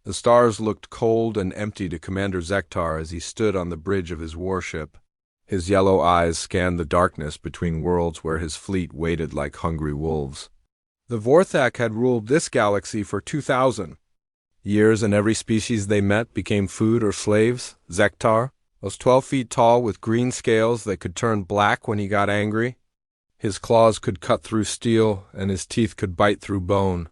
The stars looked cold and empty to Commander Zektar as he stood on the bridge of his warship. His yellow eyes scanned the darkness between worlds where his fleet waited like hungry wolves. The Vorthak had ruled this galaxy for 2,000 years, and every species they met became food or slaves. Zektar was 12 feet tall with green scales that could turn black when he got angry. His claws could cut through steel, and his teeth could bite through bone.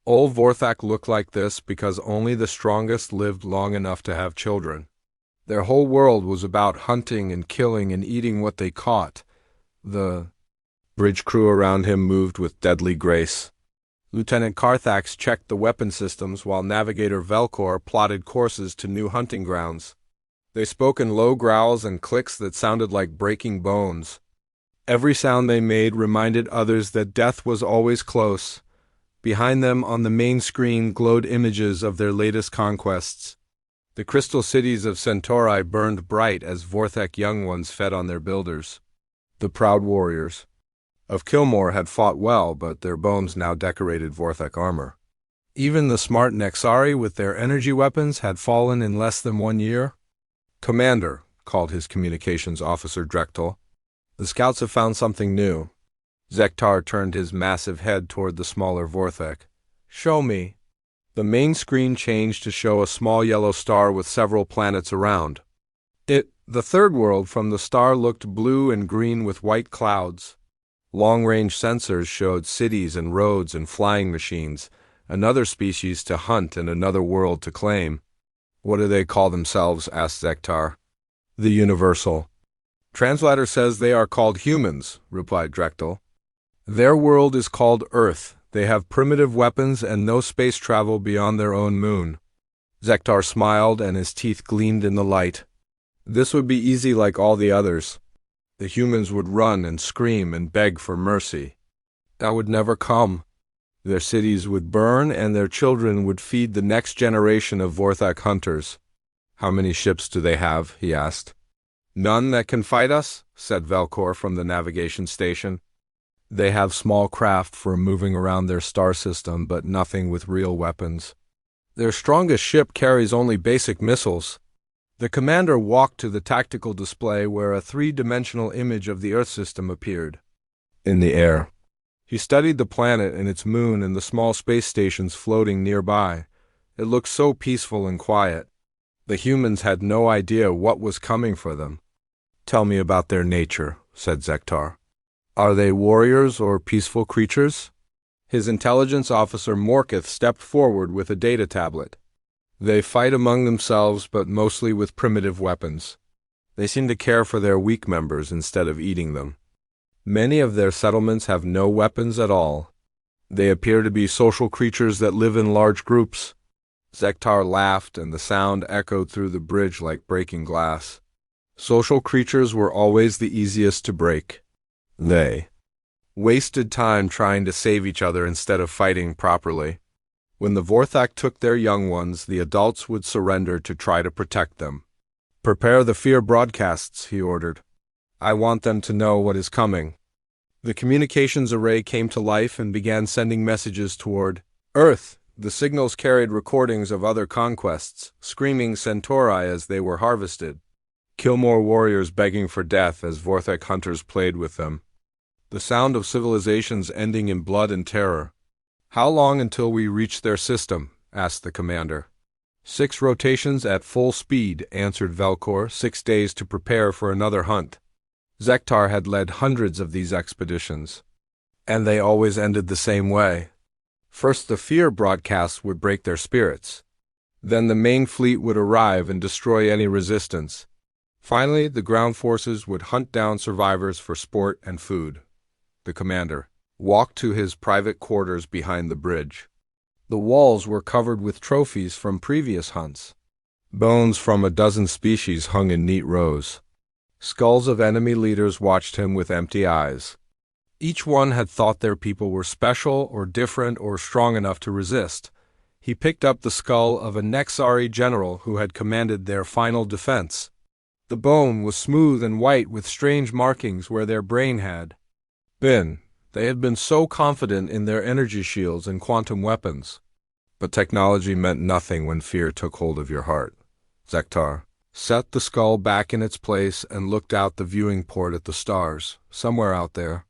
Old Vorthak looked like this because only the strongest lived long enough to have children. Their whole world was about hunting and killing and eating what they caught. The bridge crew around him moved with deadly grace. Lieutenant Carthax checked the weapon systems while Navigator Velcor plotted courses to new hunting grounds. They spoke in low growls and clicks that sounded like breaking bones. Every sound they made reminded others that death was always close. Behind them on the main screen glowed images of their latest conquests. The crystal cities of Centauri burned bright as Vorthak young ones fed on their builders. The proud warriors of Kilmore had fought well, but their bones now decorated Vorthak armor. Even the smart Nexari with their energy weapons had fallen in less than 1 year. "Commander," called his communications officer Drechtel, "the scouts have found something new." Zektar turned his massive head toward the smaller Vorthak. "Show me." The main screen changed to show a small yellow star with several planets around. The third world from the star looked blue and green with white clouds. Long-range sensors showed cities and roads and flying machines, another species to hunt and another world to claim. "What do they call themselves?" asked Zektar. "The Universal." "Translator says they are called humans," replied Drechtel. "Their world is called Earth. They have primitive weapons and no space travel beyond their own moon." Zektar smiled and his teeth gleamed in the light. This would be easy like all the others. The humans would run and scream and beg for mercy. That would never come. Their cities would burn and their children would feed the next generation of Vorthak hunters. "How many ships do they have?" he asked. "None that can fight us," said Velcor from the navigation station. "They have small craft for moving around their star system, but nothing with real weapons. Their strongest ship carries only basic missiles." The commander walked to the tactical display where a three-dimensional image of the Earth system appeared in the air. He studied the planet and its moon and the small space stations floating nearby. It looked so peaceful and quiet. The humans had no idea what was coming for them. "Tell me about their nature," said Zektar. "Are they warriors or peaceful creatures?" His intelligence officer Morkith stepped forward with a data tablet. "They fight among themselves, but mostly with primitive weapons. They seem to care for their weak members instead of eating them. Many of their settlements have no weapons at all. They appear to be social creatures that live in large groups." Zektar laughed, and the sound echoed through the bridge like breaking glass. Social creatures were always the easiest to break. They wasted time trying to save each other instead of fighting properly. When the Vorthak took their young ones, the adults would surrender to try to protect them. "Prepare the fear broadcasts," he ordered. "I want them to know what is coming." The communications array came to life and began sending messages toward Earth. The signals carried recordings of other conquests, screaming Centauri as they were harvested. Kilmore warriors begging for death as Vorthak hunters played with them. The sound of civilizations ending in blood and terror. "How long until we reach their system?" asked the commander. 6 rotations at full speed," answered Velcor. 6 days to prepare for another hunt. Zektar had led hundreds of these expeditions, and they always ended the same way. First, the fear broadcasts would break their spirits. Then the main fleet would arrive and destroy any resistance. Finally, the ground forces would hunt down survivors for sport and food. The commander walked to his private quarters behind the bridge. The walls were covered with trophies from previous hunts. Bones from a dozen species hung in neat rows. Skulls of enemy leaders watched him with empty eyes. Each one had thought their people were special or different or strong enough to resist. He picked up the skull of a Nexari general who had commanded their final defense. The bone was smooth and white with strange markings where their brain had been. They had been so confident in their energy shields and quantum weapons. But technology meant nothing when fear took hold of your heart. Zektar set the skull back in its place and looked out the viewing port at the stars, somewhere out there.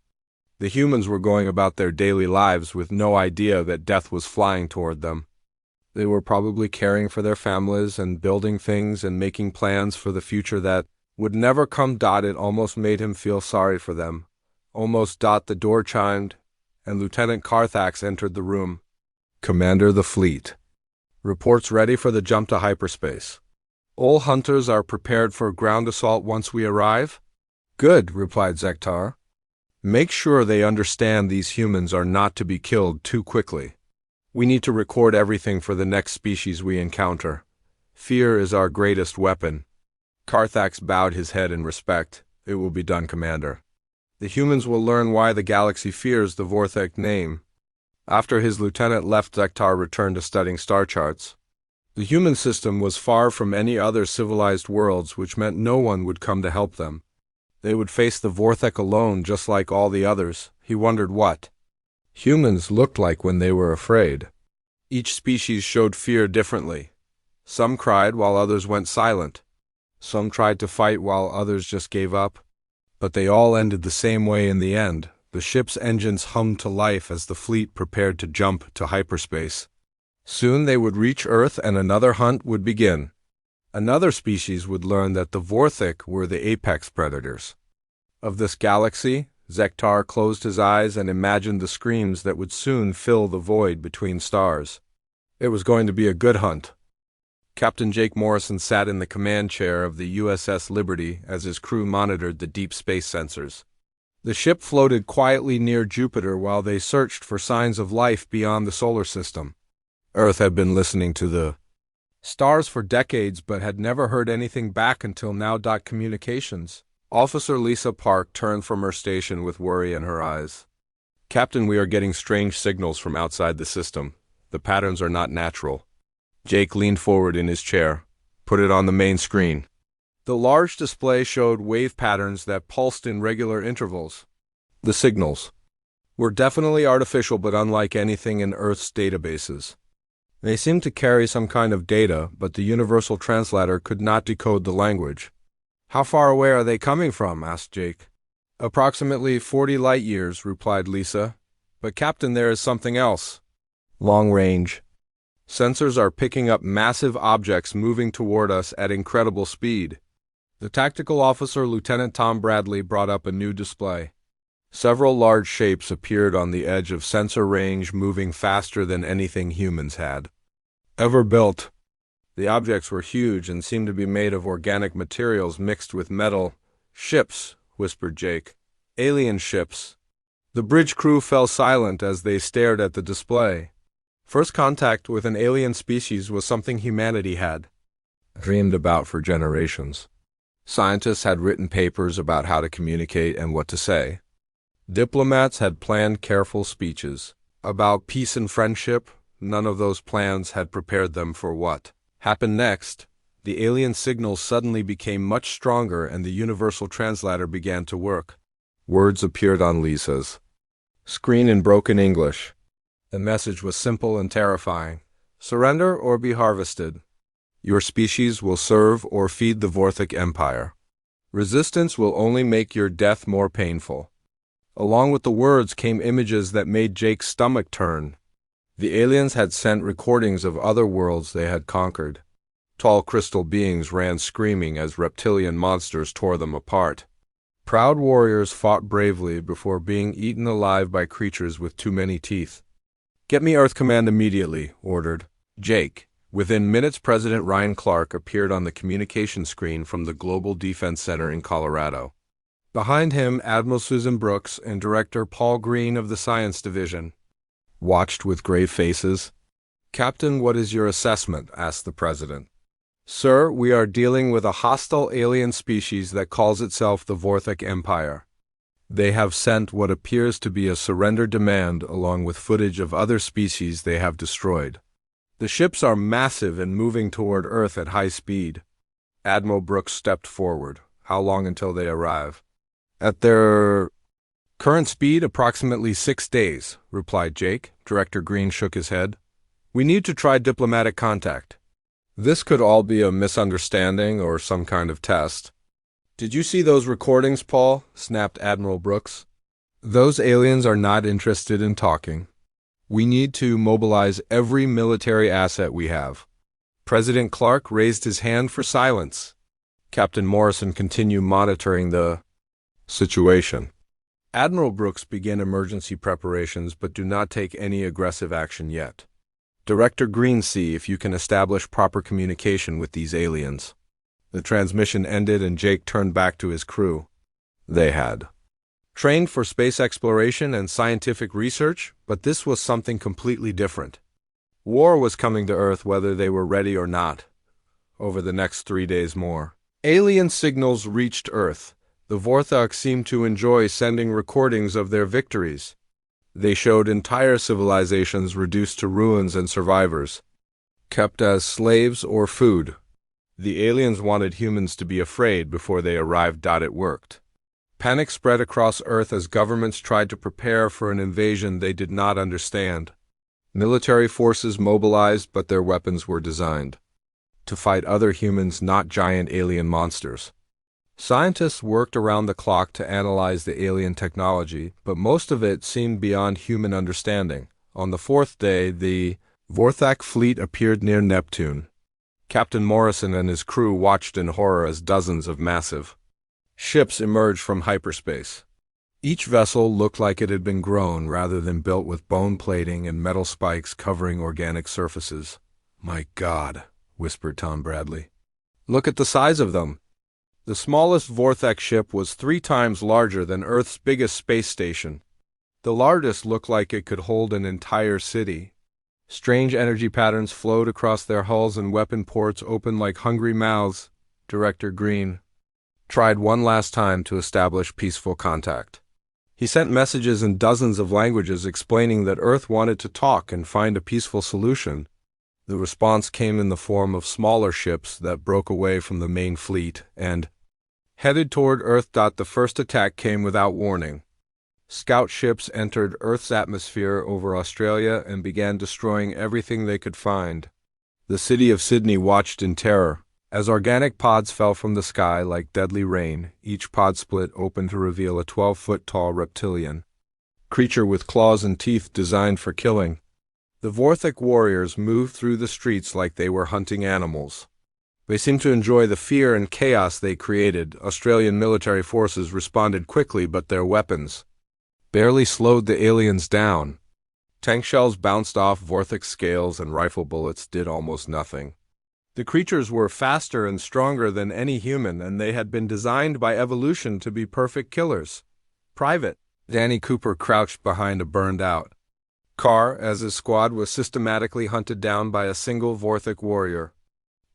The humans were going about their daily lives with no idea that death was flying toward them. They were probably caring for their families and building things and making plans for the future that would never come. It almost made him feel sorry for them. Almost. The door chimed, and Lieutenant Carthax entered the room. Commander the fleet. Reports ready for the jump to hyperspace. All hunters are prepared for ground assault once we arrive? Good, replied Zektar. Make sure they understand these humans are not to be killed too quickly. We need to record everything for the next species we encounter. Fear is our greatest weapon. Carthax bowed his head in respect. It will be done, Commander. The humans will learn why the galaxy fears the Vorthek name. After his lieutenant left, Zektar returned to studying star charts. The human system was far from any other civilized worlds, which meant no one would come to help them. They would face the Vorthek alone, just like all the others. He wondered what humans looked like when they were afraid. Each species showed fear differently. Some cried while others went silent. Some tried to fight while others just gave up. But they all ended the same way in the end. The ship's engines hummed to life as the fleet prepared to jump to hyperspace. Soon they would reach Earth and another hunt would begin. Another species would learn that the Vorthek were the apex predators of this galaxy. Zektar closed his eyes and imagined the screams that would soon fill the void between stars. It was going to be a good hunt. Captain Jake Morrison sat in the command chair of the USS Liberty as his crew monitored the deep space sensors. The ship floated quietly near Jupiter while they searched for signs of life beyond the solar system. Earth had been listening to the stars for decades but had never heard anything back until now. Communications. Officer Lisa Park turned from her station with worry in her eyes. Captain, we are getting strange signals from outside the system. The patterns are not natural. Jake leaned forward in his chair. Put it on the main screen. The large display showed wave patterns that pulsed in regular intervals. The signals were definitely artificial but unlike anything in Earth's databases. They seemed to carry some kind of data, but the universal translator could not decode the language. How far away are they coming from? Asked Jake. Approximately 40 light years, replied Lisa. But Captain, there is something else. Long range. Sensors are picking up massive objects moving toward us at incredible speed. The tactical officer, Lieutenant Tom Bradley, brought up a new display. Several large shapes appeared on the edge of sensor range, moving faster than anything humans had ever built. The objects were huge and seemed to be made of organic materials mixed with metal. Ships, whispered Jake. Alien ships. The bridge crew fell silent as they stared at the display. First contact with an alien species was something humanity had dreamed about for generations. Scientists had written papers about how to communicate and what to say. Diplomats had planned careful speeches about peace and friendship. None of those plans had prepared them for what happened next. The alien signals suddenly became much stronger and the universal translator began to work. Words appeared on Lisa's screen in broken English. The message was simple and terrifying. Surrender or be harvested. Your species will serve or feed the Vorthek Empire. Resistance will only make your death more painful. Along with the words came images that made Jake's stomach turn. The aliens had sent recordings of other worlds they had conquered. Tall crystal beings ran screaming as reptilian monsters tore them apart. Proud warriors fought bravely before being eaten alive by creatures with too many teeth. Get me Earth Command immediately, ordered Jake. Within minutes, President Ryan Clark appeared on the communication screen from the Global Defense Center in Colorado. Behind him, Admiral Susan Brooks and Director Paul Green of the Science Division watched with grave faces. Captain, what is your assessment? Asked the President. Sir, we are dealing with a hostile alien species that calls itself the Vorthek Empire. They have sent what appears to be a surrender demand along with footage of other species they have destroyed. The ships are massive and moving toward Earth at high speed. Admiral Brooks stepped forward. How long until they arrive? At their current speed, approximately 6 days, replied Jake. Director Green shook his head. We need to try diplomatic contact. This could all be a misunderstanding or some kind of test. Did you see those recordings, Paul? Snapped Admiral Brooks. Those aliens are not interested in talking. We need to mobilize every military asset we have. President Clark raised his hand for silence. Captain Morrison continued monitoring the situation. Admiral Brooks began emergency preparations but do not take any aggressive action yet. Director Green, see if you can establish proper communication with these aliens. The transmission ended and Jake turned back to his crew. They had trained for space exploration and scientific research, but this was something completely different. War was coming to Earth whether they were ready or not. Over the next 3 days more, alien signals reached Earth. The Vorthok seemed to enjoy sending recordings of their victories. They showed entire civilizations reduced to ruins and survivors, kept as slaves or food. The aliens wanted humans to be afraid before they arrived. It worked. Panic spread across Earth as governments tried to prepare for an invasion they did not understand. Military forces mobilized, but their weapons were designed to fight other humans, not giant alien monsters. Scientists worked around the clock to analyze the alien technology, but most of it seemed beyond human understanding. On the 4th day, the Vorthak fleet appeared near Neptune. Captain Morrison and his crew watched in horror as dozens of massive ships emerged from hyperspace. Each vessel looked like it had been grown rather than built, with bone plating and metal spikes covering organic surfaces. "My God," whispered Tom Bradley. "Look at the size of them." The smallest Vorthak ship was 3 times larger than Earth's biggest space station. The largest looked like it could hold an entire city. Strange energy patterns flowed across their hulls and weapon ports opened like hungry mouths. Director Green tried one last time to establish peaceful contact. He sent messages in dozens of languages explaining that Earth wanted to talk and find a peaceful solution. The response came in the form of smaller ships that broke away from the main fleet and headed toward Earth. The first attack came without warning. Scout ships entered Earth's atmosphere over Australia and began destroying everything they could find. The city of Sydney watched in terror as organic pods fell from the sky like deadly rain. Each pod split open to reveal a 12-foot-tall reptilian creature with claws and teeth designed for killing. The Vorthak warriors moved through the streets like they were hunting animals. They seemed to enjoy the fear and chaos they created. Australian military forces responded quickly, but their weapons barely slowed the aliens down. Tank shells bounced off Vorthak scales and rifle bullets did almost nothing. The creatures were faster and stronger than any human, and they had been designed by evolution to be perfect killers. Private Danny Cooper crouched behind a burned-out car as his squad was systematically hunted down by a single Vorthak warrior.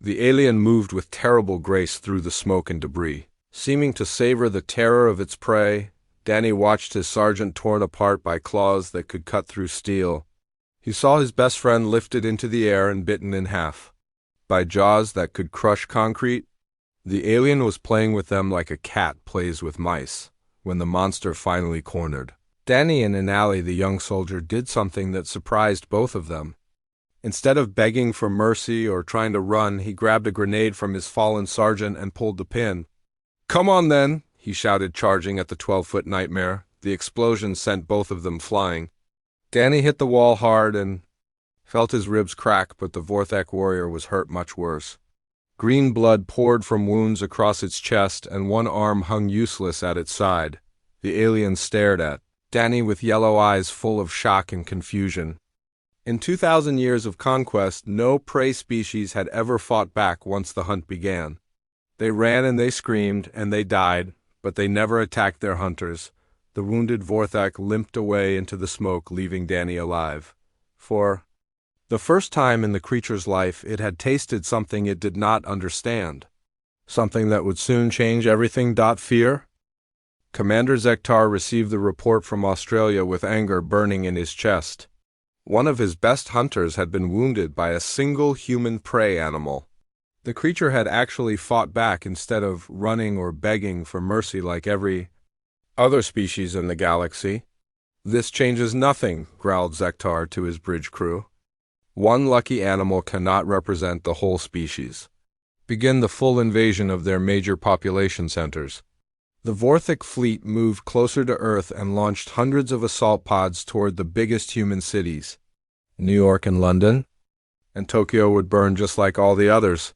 The alien moved with terrible grace through the smoke and debris, seeming to savor the terror of its prey. Danny watched his sergeant torn apart by claws that could cut through steel. He saw his best friend lifted into the air and bitten in half by jaws that could crush concrete. The alien was playing with them like a cat plays with mice. When the monster finally cornered Danny in an alley, the young soldier did something that surprised both of them. Instead of begging for mercy or trying to run, he grabbed a grenade from his fallen sergeant and pulled the pin. "Come on then," he shouted, charging at the 12-foot nightmare. The explosion sent both of them flying. Danny hit the wall hard and felt his ribs crack, but the Vorthak warrior was hurt much worse. Green blood poured from wounds across its chest, and one arm hung useless at its side. The alien stared at Danny with yellow eyes full of shock and confusion. In 2,000 years of conquest, no prey species had ever fought back once the hunt began. They ran and they screamed and they died, but they never attacked their hunters. The wounded Vorthak limped away into the smoke, leaving Danny alive. For the first time in the creature's life, it had tasted something it did not understand. Something that would soon change everything. Fear? Commander Zektar received the report from Australia with anger burning in his chest. One of his best hunters had been wounded by a single human prey animal. The creature had actually fought back instead of running or begging for mercy like every other species in the galaxy. "This changes nothing," growled Zektar to his bridge crew. One lucky animal cannot represent the whole species. Begin the full invasion of their major population centers. The Vorthok fleet moved closer to Earth and launched hundreds of assault pods toward the biggest human cities. New York and London, and Tokyo would burn just like all the others.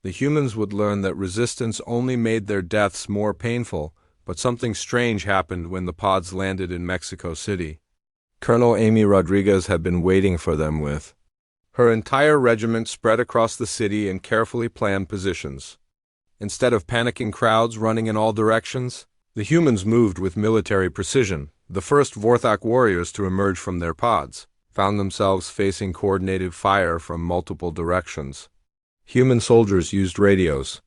The humans would learn that resistance only made their deaths more painful, but something strange happened when the pods landed in Mexico City. Colonel Amy Rodriguez had been waiting for them with her entire regiment spread across the city in carefully planned positions. Instead of panicking crowds running in all directions, the humans moved with military precision. The first Vorthok warriors to emerge from their pods found themselves facing coordinated fire from multiple directions. Human soldiers used radios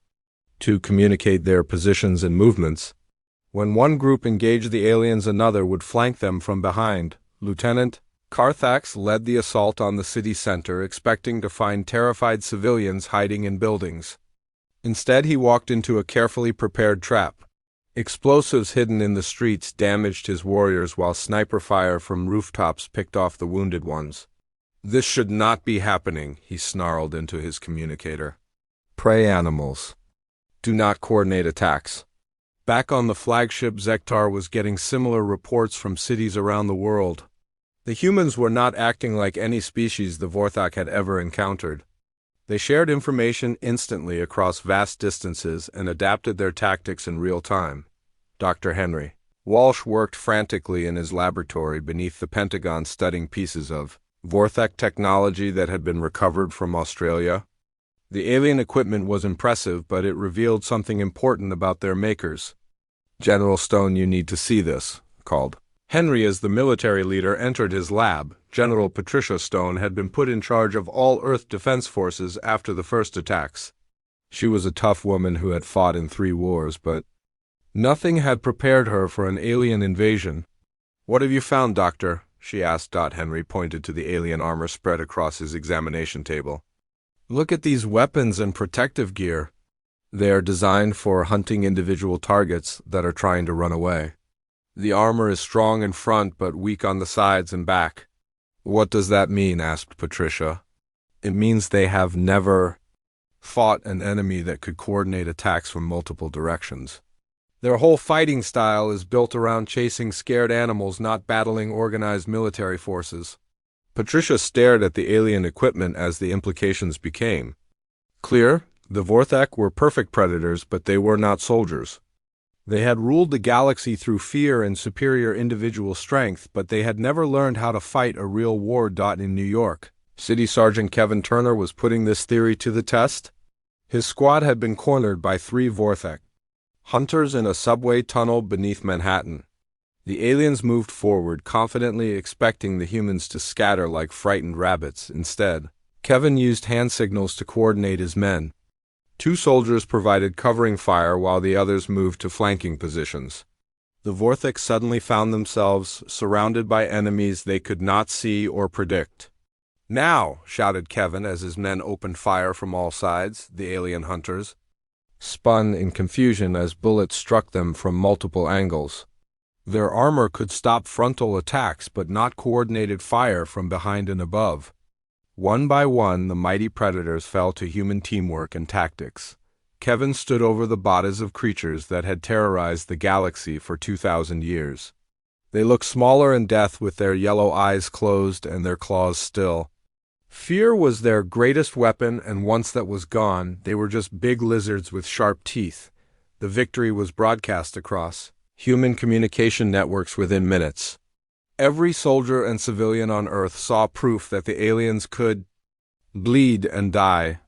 to communicate their positions and movements. When one group engaged the aliens, another would flank them from behind. Lieutenant Carthax led the assault on the city center, expecting to find terrified civilians hiding in buildings. Instead, he walked into a carefully prepared trap. Explosives hidden in the streets damaged his warriors while sniper fire from rooftops picked off the wounded ones. "This should not be happening," he snarled into his communicator. "Prey animals. Do not coordinate attacks." Back on the flagship, Zektar was getting similar reports from cities around the world. The humans were not acting like any species the Vorthok had ever encountered. They shared information instantly across vast distances and adapted their tactics in real time. Dr. Henry Walsh worked frantically in his laboratory beneath the Pentagon, studying pieces of Vorthok technology that had been recovered from Australia. The alien equipment was impressive, but it revealed something important about their makers. "General Stone, you need to see this," called Henry as the military leader entered his lab. General Patricia Stone had been put in charge of all Earth defense forces after the first attacks. She was a tough woman who had fought in 3 wars, but nothing had prepared her for an alien invasion. "What have you found, Doctor?" she asked. Henry pointed to the alien armor spread across his examination table. "Look at these weapons and protective gear. They are designed for hunting individual targets that are trying to run away. The armor is strong in front but weak on the sides and back." "What does that mean?" asked Patricia. "It means they have never fought an enemy that could coordinate attacks from multiple directions. Their whole fighting style is built around chasing scared animals, not battling organized military forces." Patricia stared at the alien equipment as the implications became clear. The Vorthok were perfect predators, but they were not soldiers. They had ruled the galaxy through fear and superior individual strength, but they had never learned how to fight a real war. In New York, City Sergeant Kevin Turner was putting this theory to the test. His squad had been cornered by 3 Vorthok hunters in a subway tunnel beneath Manhattan. The aliens moved forward, confidently expecting the humans to scatter like frightened rabbits. Instead, Kevin used hand signals to coordinate his men. 2 soldiers provided covering fire while the others moved to flanking positions. The Vorthok suddenly found themselves surrounded by enemies they could not see or predict. "Now!" shouted Kevin as his men opened fire from all sides. The alien hunters spun in confusion as bullets struck them from multiple angles. Their armor could stop frontal attacks, but not coordinated fire from behind and above. One by one, the mighty predators fell to human teamwork and tactics. Kevin stood over the bodies of creatures that had terrorized the galaxy for 2,000 years. They looked smaller in death, with their yellow eyes closed and their claws still. Fear was their greatest weapon, and once that was gone, they were just big lizards with sharp teeth. The victory was broadcast across human communication networks within minutes. Every soldier and civilian on Earth saw proof that the aliens could bleed and die.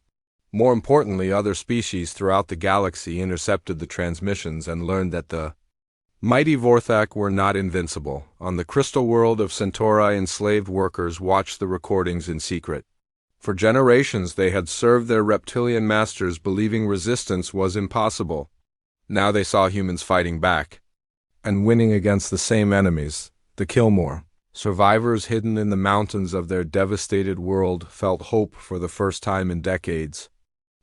More importantly, other species throughout the galaxy intercepted the transmissions and learned that the mighty Vorthok were not invincible. On the crystal world of Centauri, enslaved workers watched the recordings in secret. For generations, they had served their reptilian masters, believing resistance was impossible. Now they saw humans fighting back and winning against the same enemies. The Killmore survivors hidden in the mountains of their devastated world felt hope for the first time in decades.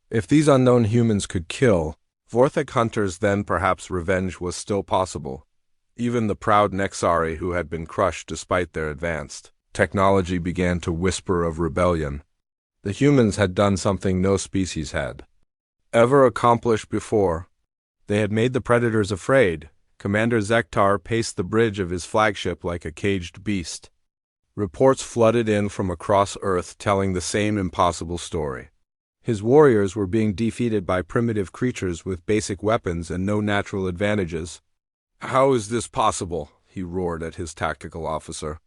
If these unknown humans could kill Vorthok hunters, then perhaps revenge was still possible. Even the proud Nexari, who had been crushed despite their advanced Technology began to whisper of rebellion. The humans had done something no species had ever accomplished before. They had made the predators afraid. Commander Zektar paced the bridge of his flagship like a caged beast. Reports flooded in from across Earth telling the same impossible story. His warriors were being defeated by primitive creatures with basic weapons and no natural advantages. "How is this possible?" he roared at his tactical officer.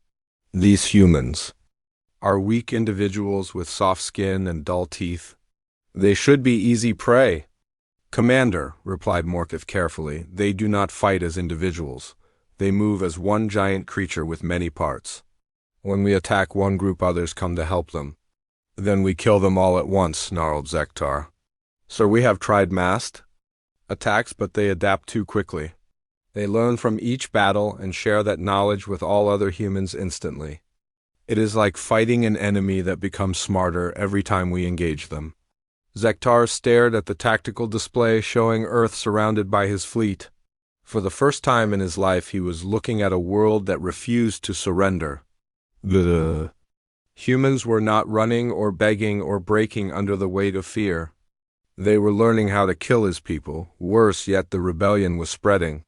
"These humans are weak individuals with soft skin and dull teeth. They should be easy prey." "Commander," replied Morkith carefully, "they do not fight as individuals. They move as one giant creature with many parts. When we attack one group, others come to help them. Then we kill them all at once," snarled Zektar. "Sir, we have tried massed attacks, but they adapt too quickly. They learn from each battle and share that knowledge with all other humans instantly. It is like fighting an enemy that becomes smarter every time we engage them." Zektar stared at the tactical display showing Earth surrounded by his fleet. For the first time in his life, he was looking at a world that refused to surrender. The humans were not running or begging or breaking under the weight of fear. They were learning how to kill his people. Worse yet, the rebellion was spreading.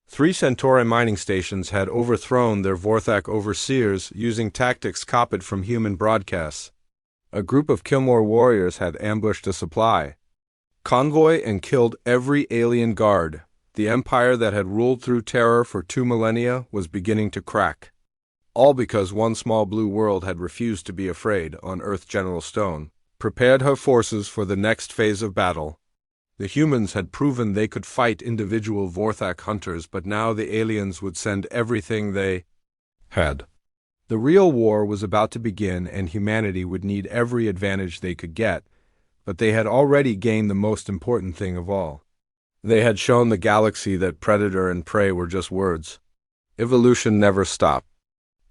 3 Centauri mining stations had overthrown their Vorthak overseers using tactics copied from human broadcasts. A group of Kilmore warriors had ambushed a supply convoy and killed every alien guard. The empire that had ruled through terror for 2 millennia was beginning to crack. All because one small blue world had refused to be afraid. On Earth, General Stone prepared her forces for the next phase of battle. The humans had proven they could fight individual Vorthak hunters, but now the aliens would send everything they had. The real war was about to begin, and humanity would need every advantage they could get, but they had already gained the most important thing of all. They had shown the galaxy that predator and prey were just words. Evolution never stopped,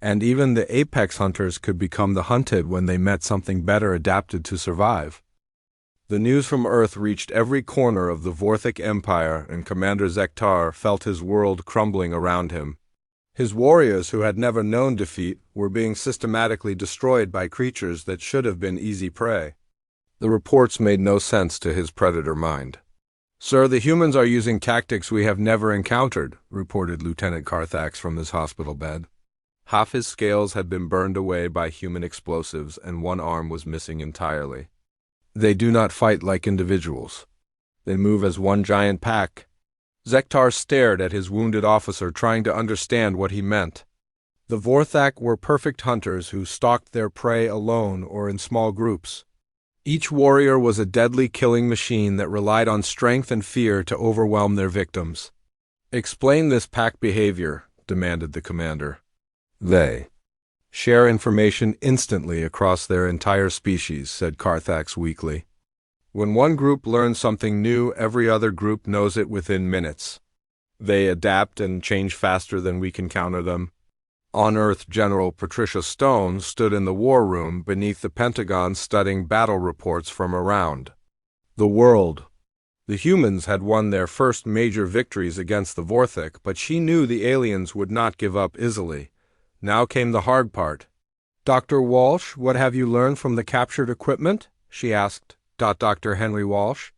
and even the apex hunters could become the hunted when they met something better adapted to survive. The news from Earth reached every corner of the Vorthak Empire, and Commander Zektar felt his world crumbling around him. His warriors, who had never known defeat, were being systematically destroyed by creatures that should have been easy prey. The reports made no sense to his predator mind. "Sir, the humans are using tactics we have never encountered," reported Lieutenant Carthax from his hospital bed. Half his scales had been burned away by human explosives, and one arm was missing entirely. "They do not fight like individuals. They move as one giant pack." Zektar stared at his wounded officer, trying to understand what he meant. The Vorthak were perfect hunters who stalked their prey alone or in small groups. Each warrior was a deadly killing machine that relied on strength and fear to overwhelm their victims. "Explain this pack behavior," demanded the commander. "They share information instantly across their entire species," said Carthax weakly. "When one group learns something new, every other group knows it within minutes. They adapt and change faster than we can counter them." On Earth, General Patricia Stone stood in the war room beneath the Pentagon studying battle reports from around the world. The humans had won their first major victories against the Vorthak, but she knew the aliens would not give up easily. Now came the hard part. "Dr. Walsh, what have you learned from the captured equipment?" she asked. Dr. Henry Walsh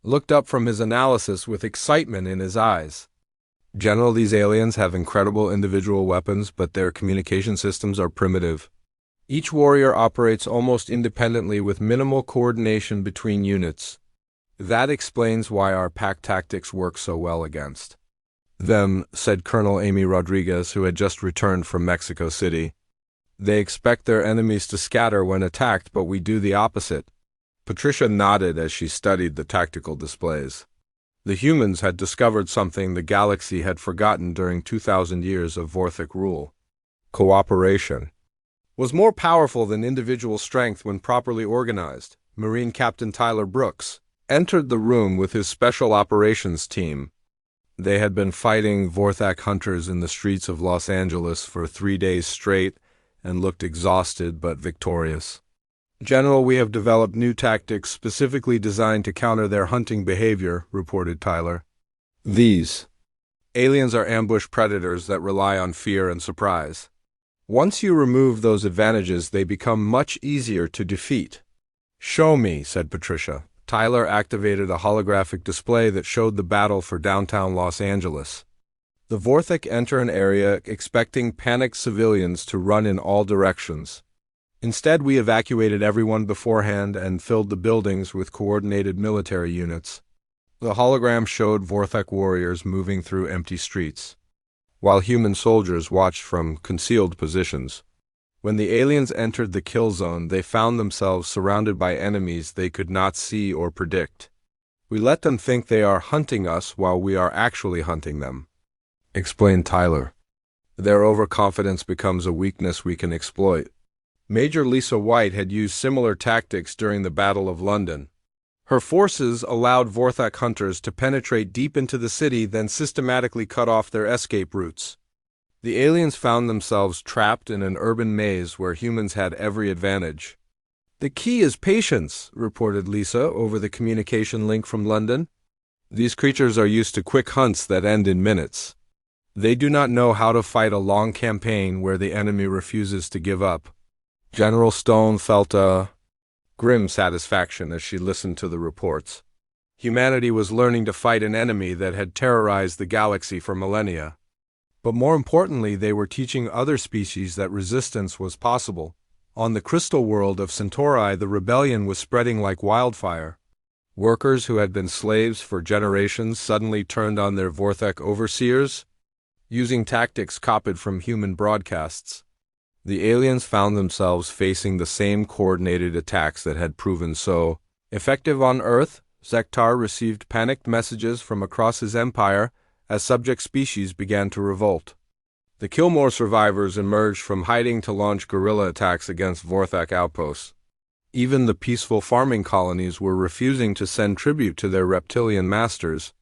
looked up from his analysis with excitement in his eyes. "General, these aliens have incredible individual weapons, but their communication systems are primitive. Each warrior operates almost independently with minimal coordination between units. That explains why our pack tactics work so well against them," said Colonel Amy Rodriguez, who had just returned from Mexico City. "They expect their enemies to scatter when attacked, but we do the opposite." Patricia nodded as she studied the tactical displays. The humans had discovered something the galaxy had forgotten during 2,000 years of Vorthak rule. Cooperation was more powerful than individual strength when properly organized. Marine Captain Tyler Brooks entered the room with his special operations team. They had been fighting Vorthak hunters in the streets of Los Angeles for 3 days straight and looked exhausted but victorious. "General, we have developed new tactics specifically designed to counter their hunting behavior," reported Tyler. "These aliens are ambush predators that rely on fear and surprise. Once you remove those advantages, they become much easier to defeat. Show me, said Patricia. Tyler activated a holographic display that showed the battle for downtown Los Angeles. The Vorthek enter an area expecting panicked civilians to run in all directions. Instead, we evacuated everyone beforehand and filled the buildings with coordinated military units. The hologram showed Vorthek warriors moving through empty streets, while human soldiers watched from concealed positions. When the aliens entered the kill zone, they found themselves surrounded by enemies they could not see or predict. We let them think they are hunting us while we are actually hunting them, explained Tyler. Their overconfidence becomes a weakness we can exploit. Major Lisa White had used similar tactics during the Battle of London. Her forces allowed Vorthek hunters to penetrate deep into the city, then systematically cut off their escape routes. The aliens found themselves trapped in an urban maze where humans had every advantage. The key is patience, reported Lisa over the communication link from London. These creatures are used to quick hunts that end in minutes. They do not know how to fight a long campaign where the enemy refuses to give up. General Stone felt a grim satisfaction as she listened to the reports. Humanity was learning to fight an enemy that had terrorized the galaxy for millennia. But more importantly, they were teaching other species that resistance was possible. On the crystal world of Centauri, the rebellion was spreading like wildfire. Workers who had been slaves for generations suddenly turned on their Vorthek overseers, using tactics copied from human broadcasts. The aliens found themselves facing the same coordinated attacks that had proven so effective on Earth. Zektar received panicked messages from across his empire as subject species began to revolt. The Killmore survivors emerged from hiding to launch guerrilla attacks against Vorthek outposts. Even the peaceful farming colonies were refusing to send tribute to their reptilian masters.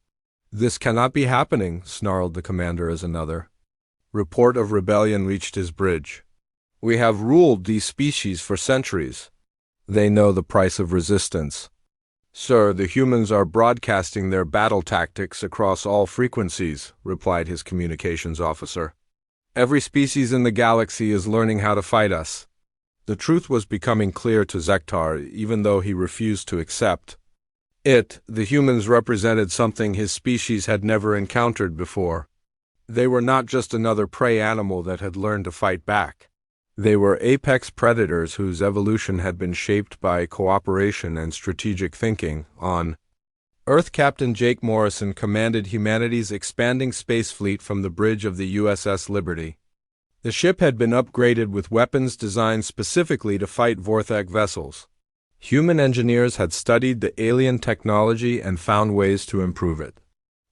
This cannot be happening, snarled the commander as another. Report of rebellion reached his bridge. We have ruled these species for centuries. They know the price of resistance. Sir, the humans are broadcasting their battle tactics across all frequencies, replied his communications officer. Every species in the galaxy is learning how to fight us. The truth was becoming clear to Zektar, even though he refused to accept. The humans represented something his species had never encountered before. They were not just another prey animal that had learned to fight back. They were apex predators whose evolution had been shaped by cooperation and strategic thinking. On Earth, Captain Jake Morrison commanded humanity's expanding space fleet from the bridge of the USS Liberty. The ship had been upgraded with weapons designed specifically to fight Vorthek vessels. Human engineers had studied the alien technology and found ways to improve it.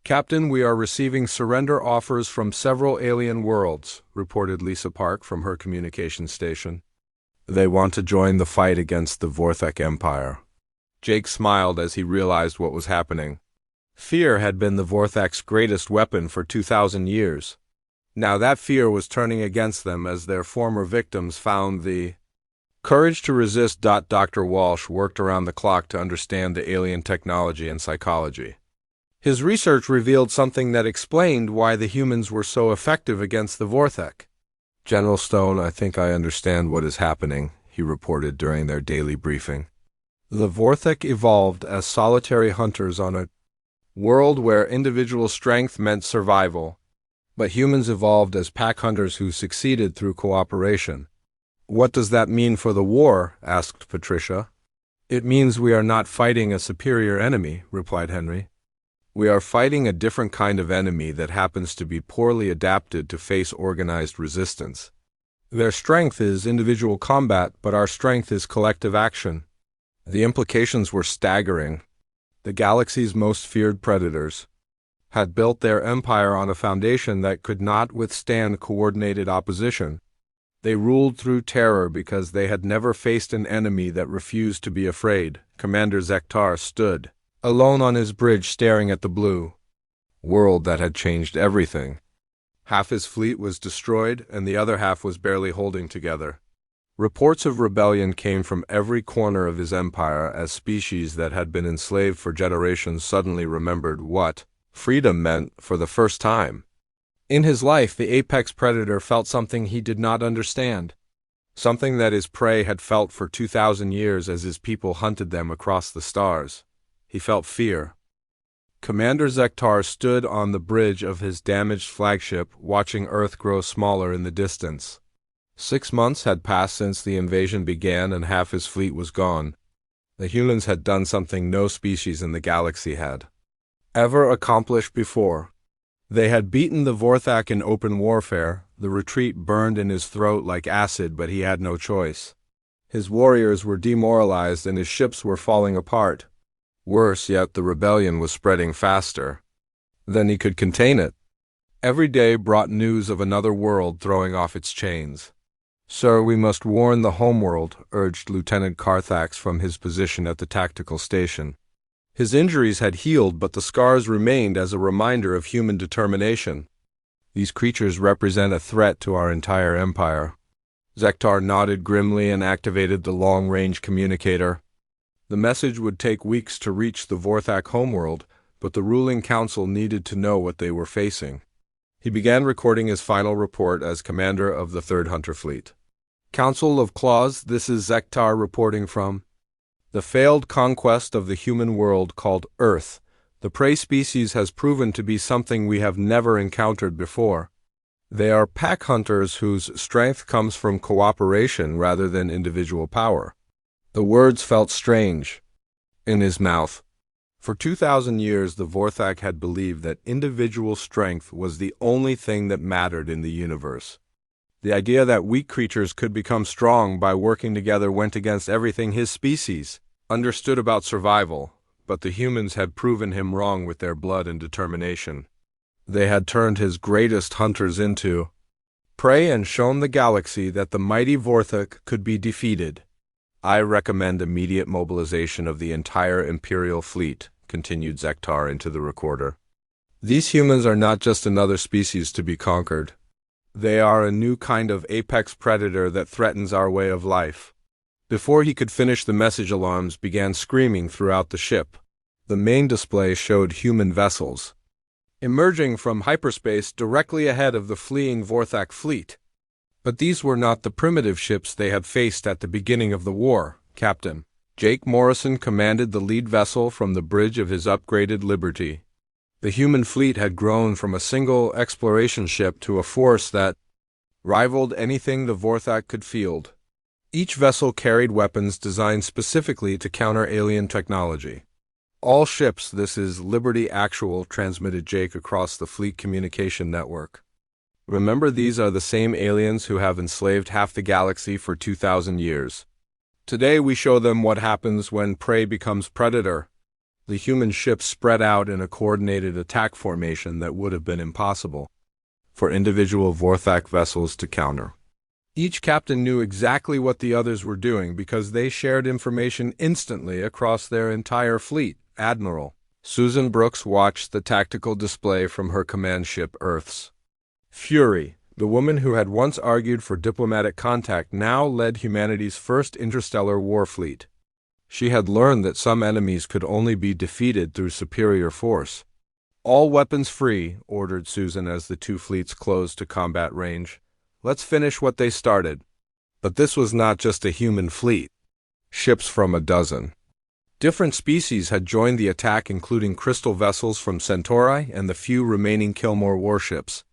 Captain, we are receiving surrender offers from several alien worlds, reported Lisa Park from her communication station. They want to join the fight against the Vorthek Empire. Jake smiled as he realized what was happening. Fear had been the Vorthek's greatest weapon for 2,000 years. Now that fear was turning against them as their former victims found the courage to resist. Dr. Walsh worked around the clock to understand the alien technology and psychology. His research revealed something that explained why the humans were so effective against the Vorthek. General Stone, I think I understand what is happening, he reported during their daily briefing. The Vorthek evolved as solitary hunters on a world where individual strength meant survival, but humans evolved as pack hunters who succeeded through cooperation. What does that mean for the war? Asked Patricia. It means we are not fighting a superior enemy, replied Henry. We are fighting a different kind of enemy that happens to be poorly adapted to face organized resistance. Their strength is individual combat, but our strength is collective action. The implications were staggering. The galaxy's most feared predators had built their empire on a foundation that could not withstand coordinated opposition. They ruled through terror because they had never faced an enemy that refused to be afraid. Commander Zektar stood alone on his bridge staring at the blue world that had changed everything. Half his fleet was destroyed, and the other half was barely holding together. Reports of rebellion came from every corner of his empire as species that had been enslaved for generations suddenly remembered what freedom meant for the first time. In his life, the apex predator felt something he did not understand, something that his prey had felt for 2,000 years as his people hunted them across the stars. He felt fear. Commander Zektar stood on the bridge of his damaged flagship, watching Earth grow smaller in the distance. 6 months had passed since the invasion began, and half his fleet was gone. The humans had done something no species in the galaxy had ever accomplished before. They had beaten the Vorthak in open warfare. The retreat burned in his throat like acid, but he had no choice. His warriors were demoralized and his ships were falling apart. Worse yet, the rebellion was spreading faster than he could contain it. Every day brought news of another world throwing off its chains. "Sir, we must warn the homeworld," urged Lieutenant Carthax from his position at the tactical station. His injuries had healed, but the scars remained as a reminder of human determination. "These creatures represent a threat to our entire empire." Zektar nodded grimly and activated the long-range communicator. The message would take weeks to reach the Vorthak homeworld, but the ruling council needed to know what they were facing. He began recording his final report as commander of the 3rd Hunter Fleet. "Council of Claws, this is Zektar reporting from the failed conquest of the human world called Earth. The prey species has proven to be something we have never encountered before. They are pack hunters whose strength comes from cooperation rather than individual power." The words felt strange in his mouth. For 2,000 years, the Vorthak had believed that individual strength was the only thing that mattered in the universe. The idea that weak creatures could become strong by working together went against everything his species understood about survival, but the humans had proven him wrong with their blood and determination. They had turned his greatest hunters into prey and shown the galaxy that the mighty Vorthak could be defeated. "I recommend immediate mobilization of the entire Imperial fleet," continued Zektar into the recorder. "These humans are not just another species to be conquered. They are a new kind of apex predator that threatens our way of life." Before he could finish, the message alarms began screaming throughout the ship. The main display showed human vessels emerging from hyperspace directly ahead of the fleeing Vorthak fleet. But these were not the primitive ships they had faced at the beginning of the war. Captain Jake Morrison commanded the lead vessel from the bridge of his upgraded Liberty. The human fleet had grown from a single exploration ship to a force that rivaled anything the Vorthak could field. Each vessel carried weapons designed specifically to counter alien technology. "All ships, this is Liberty Actual," transmitted Jake across the fleet communication network. "Remember, these are the same aliens who have enslaved half the galaxy for 2,000 years. Today we show them what happens when prey becomes predator." The human ships spread out in a coordinated attack formation that would have been impossible for individual Vorthak vessels to counter. Each captain knew exactly what the others were doing because they shared information instantly across their entire fleet. Admiral Susan Brooks watched the tactical display from her command ship Earth's Fury. The woman who had once argued for diplomatic contact now led humanity's first interstellar war fleet. She had learned that some enemies could only be defeated through superior force. "All weapons free," ordered Susan as the two fleets closed to combat range. "Let's finish what they started." But this was not just a human fleet. Ships from a dozen different species had joined the attack, including crystal vessels from Centauri and the few remaining Kilmore warships.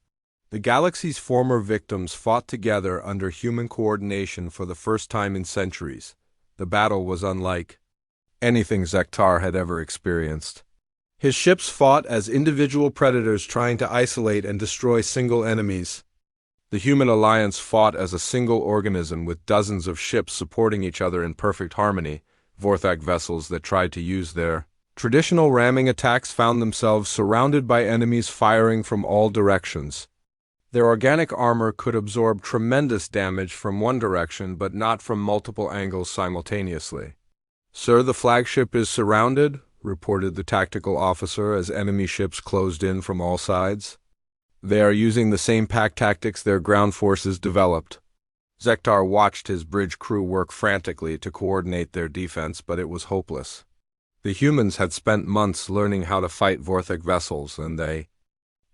The galaxy's former victims fought together under human coordination for the first time in centuries. The battle was unlike anything Zektar had ever experienced. His ships fought as individual predators trying to isolate and destroy single enemies. The human alliance fought as a single organism with dozens of ships supporting each other in perfect harmony. Vorthak vessels that tried to use their traditional ramming attacks found themselves surrounded by enemies firing from all directions. Their organic armor could absorb tremendous damage from one direction, but not from multiple angles simultaneously. "Sir, the flagship is surrounded," reported the tactical officer as enemy ships closed in from all sides. "They are using the same pack tactics their ground forces developed." Zektar watched his bridge crew work frantically to coordinate their defense, but it was hopeless. The humans had spent months learning how to fight Vorthak vessels, and they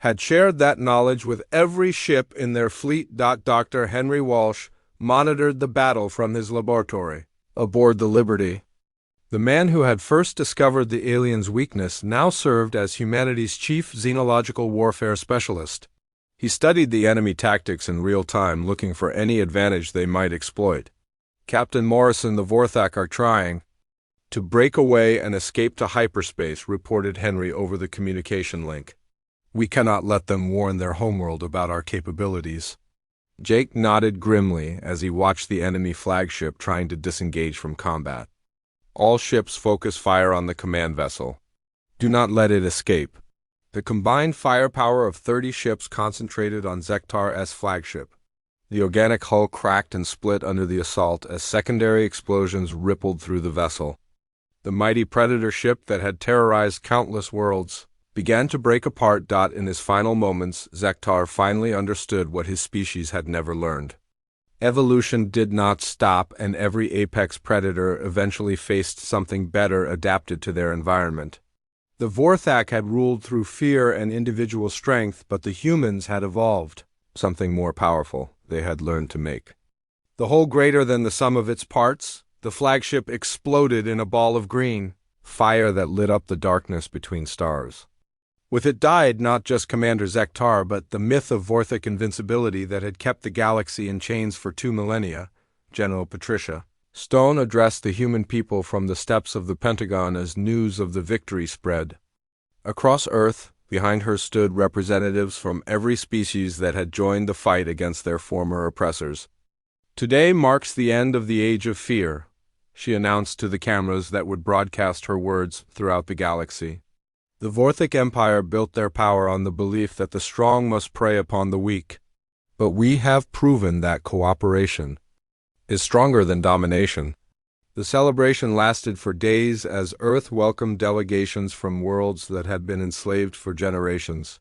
had shared that knowledge with every ship in their fleet. Dr. Henry Walsh monitored the battle from his laboratory aboard the Liberty. The man who had first discovered the aliens' weakness now served as humanity's chief xenological warfare specialist. He studied the enemy tactics in real time, looking for any advantage they might exploit. Captain Morrison, the Vorthak are trying to break away and escape to hyperspace, reported Henry over the communication link. We cannot let them warn their homeworld about our capabilities. Jake nodded grimly as he watched the enemy flagship trying to disengage from combat. All ships focus fire on the command vessel. Do not let it escape. The combined firepower of 30 ships concentrated on Zektar's flagship. The organic hull cracked and split under the assault as secondary explosions rippled through the vessel. The mighty Predator ship that had terrorized countless worlds began to break apart. In his final moments, Zektar finally understood what his species had never learned. Evolution did not stop, and every apex predator eventually faced something better adapted to their environment. The Vorthak had ruled through fear and individual strength, but the humans had evolved something more powerful. They had learned to make the whole greater than the sum of its parts. The flagship exploded in a ball of green fire that lit up the darkness between stars. With it died not just Commander Zektar, but the myth of Vorthak invincibility that had kept the galaxy in chains for 2 millennia. General Patricia Stone addressed the human people from the steps of the Pentagon as news of the victory spread. Across Earth, behind her stood representatives from every species that had joined the fight against their former oppressors. Today marks the end of the Age of Fear, she announced to the cameras that would broadcast her words throughout the galaxy. The Vorthak Empire built their power on the belief that the strong must prey upon the weak. But we have proven that cooperation is stronger than domination. The celebration lasted for days as Earth welcomed delegations from worlds that had been enslaved for generations.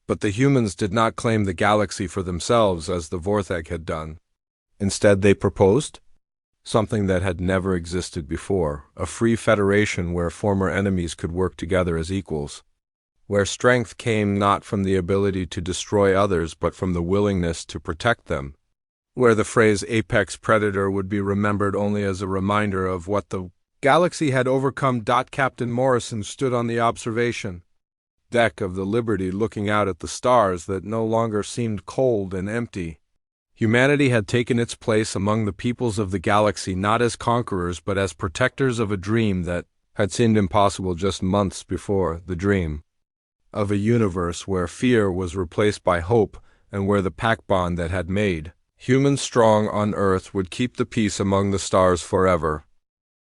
But the humans did not claim the galaxy for themselves as the Vorthak had done. Instead, they proposed something that had never existed before, a free federation where former enemies could work together as equals, where strength came not from the ability to destroy others but from the willingness to protect them, where the phrase apex predator would be remembered only as a reminder of what the galaxy had overcome. Captain Morrison stood on the observation deck of the Liberty looking out at the stars that no longer seemed cold and empty. Humanity had taken its place among the peoples of the galaxy not as conquerors but as protectors of a dream that had seemed impossible just months before, the dream of a universe where fear was replaced by hope and where the pact bond that had made humans strong on Earth would keep the peace among the stars forever.